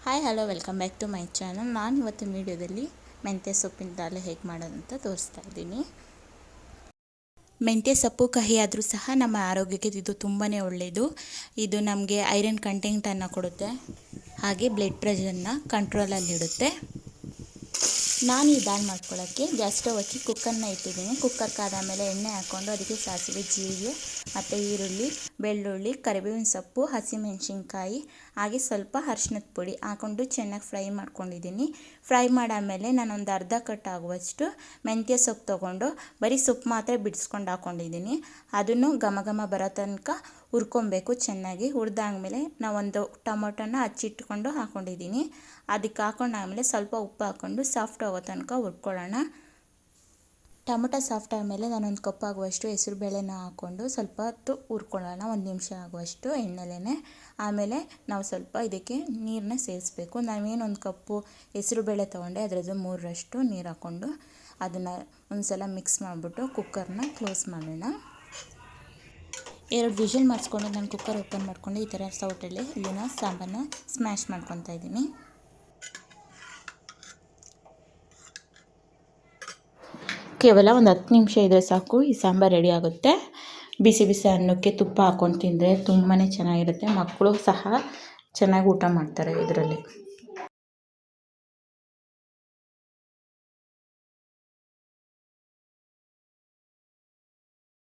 Hi hello welcome back to my channel. ನಾನು ಇವತ್ತಿನ ವೀಡಿಯೋದಲ್ಲಿ ಮೆಂತ್ಯ ಸೊಪ್ಪಿನ ದಾಲ್ ಹೇಗೆ ಮಾಡೋದು ಅಂತ ತೋರಿಸ್ತಾ ಇದ್ದೀನಿ. ಮೆಂತ್ಯ ಸೊಪ್ಪು ಕಹಿ ಆದರೂ ಸಹ ನಮ್ಮ ಆರೋಗ್ಯಕ್ಕೆ ಇದು ತುಂಬಾ ಒಳ್ಳೆಯದು. ಇದು ನಮಗೆ ಐರನ್ ಕಂಟೆಂಟನ್ನು ಕೊಡುತ್ತೆ, ಹಾಗೆ ಬ್ಲಡ್ ಪ್ರೆಷರ್ನ ಕಂಟ್ರೋಲಲ್ಲಿಡುತ್ತೆ. ನಾನು ಈ ದಾಲ್ ಮಾಡ್ಕೊಳ್ಳೋಕ್ಕೆ ಗ್ಯಾಸ್ ಸ್ಟವ್ ಹಚ್ಚಿ ಕುಕ್ಕರ್ನ ಇಟ್ಟಿದ್ದೀನಿ. ಕುಕ್ಕರ್ ಕಾದಾದಮೇಲೆ ಎಣ್ಣೆ ಹಾಕ್ಕೊಂಡು ಅದಕ್ಕೆ ಸಾಸಿವೆ, ಜೀರಿಗೆ ಮತ್ತು ಈರುಳ್ಳಿ, ಬೆಳ್ಳುಳ್ಳಿ, ಕರಿಬೇವಿನ ಸೊಪ್ಪು, ಹಸಿಮೆಣಸಿನ್ಕಾಯಿ ಹಾಗೆ ಸ್ವಲ್ಪ ಅರಿಶಿಣದ ಪುಡಿ ಹಾಕ್ಕೊಂಡು ಚೆನ್ನಾಗಿ ಫ್ರೈ ಮಾಡ್ಕೊಂಡಿದ್ದೀನಿ. ಫ್ರೈ ಮಾಡಾದಮೇಲೆ ನಾನೊಂದು ಅರ್ಧ ಕಟ್ ಆಗುವಷ್ಟು ಮೆಂತ್ಯ ಸೊಪ್ಪು ತೊಗೊಂಡು ಬರೀ ಸೊಪ್ಪು ಮಾತ್ರ ಬಿಡಿಸ್ಕೊಂಡು ಹಾಕ್ಕೊಂಡಿದ್ದೀನಿ. ಅದನ್ನು ಘಮ ಘಮ ಬರೋ ತನಕ ಹುರ್ಕೊಬೇಕು ಚೆನ್ನಾಗಿ. ಹುರಿದಾದ್ಮೇಲೆ ನಾವೊಂದು ಟೊಮೊಟೊನ ಹಚ್ಚಿಟ್ಕೊಂಡು ಹಾಕ್ಕೊಂಡಿದ್ದೀನಿ. ಅದಕ್ಕೆ ಹಾಕೊಂಡಾದ್ಮೇಲೆ ಸ್ವಲ್ಪ ಉಪ್ಪು ಹಾಕ್ಕೊಂಡು ಸಾಫ್ಟ್ ಆಗೋ ತನಕ ಹುರ್ಕೊಳ್ಳೋಣ. ಟೊಮೊಟೊ ಸಾಫ್ಟ್ ಆದಮೇಲೆ ನಾನೊಂದು ಕಪ್ ಆಗುವಷ್ಟು ಹೆಸರು ಬೇಳೆನ ಹಾಕ್ಕೊಂಡು ಸ್ವಲ್ಪ ಹೊತ್ತು ಹುರ್ಕೊಳ್ಳೋಣ, 1 ನಿಮಿಷ ಆಗುವಷ್ಟು ಎಣ್ಣೆಲೇ. ಆಮೇಲೆ ನಾವು ಸ್ವಲ್ಪ ಇದಕ್ಕೆ ನೀರನ್ನ ಸೇರಿಸ್ಬೇಕು. ನಾವೇನೊಂದು ಕಪ್ಪು ಹೆಸರು ಬೇಳೆ ತೊಗೊಂಡೆ ಅದರದ್ದು 3ರಷ್ಟು ನೀರು ಹಾಕ್ಕೊಂಡು ಅದನ್ನು ಒಂದು ಸಲ ಮಿಕ್ಸ್ ಮಾಡಿಬಿಟ್ಟು ಕುಕ್ಕರ್ನ ಕ್ಲೋಸ್ ಮಾಡೋಣ. 2 ವಿಷಲ್ ಮಾಡಿಸ್ಕೊಂಡು ನಾನು ಕುಕ್ಕರ್ ಓಪನ್ ಮಾಡ್ಕೊಂಡು ಈ ಥರ ಸೌಟಲ್ಲಿ ಇಲ್ಲಿನ ಸಾಂಬಾರನ್ನ ಸ್ಮ್ಯಾಶ್ ಮಾಡ್ಕೊತಾ ಇದ್ದೀನಿ. ಕೇವಲ ಒಂದು 10 ನಿಮಿಷ ಇದ್ದರೆ ಸಾಕು, ಈ ಸಾಂಬಾರು ರೆಡಿ ಆಗುತ್ತೆ. ಬಿಸಿ ಬಿಸಿ ಅನ್ನಕ್ಕೆ ತುಪ್ಪ ಹಾಕ್ಕೊಂಡು ತಿಂದರೆ ತುಂಬಾ ಚೆನ್ನಾಗಿರುತ್ತೆ. ಮಕ್ಕಳು ಸಹ ಚೆನ್ನಾಗಿ ಊಟ ಮಾಡ್ತಾರೆ ಇದರಲ್ಲಿ.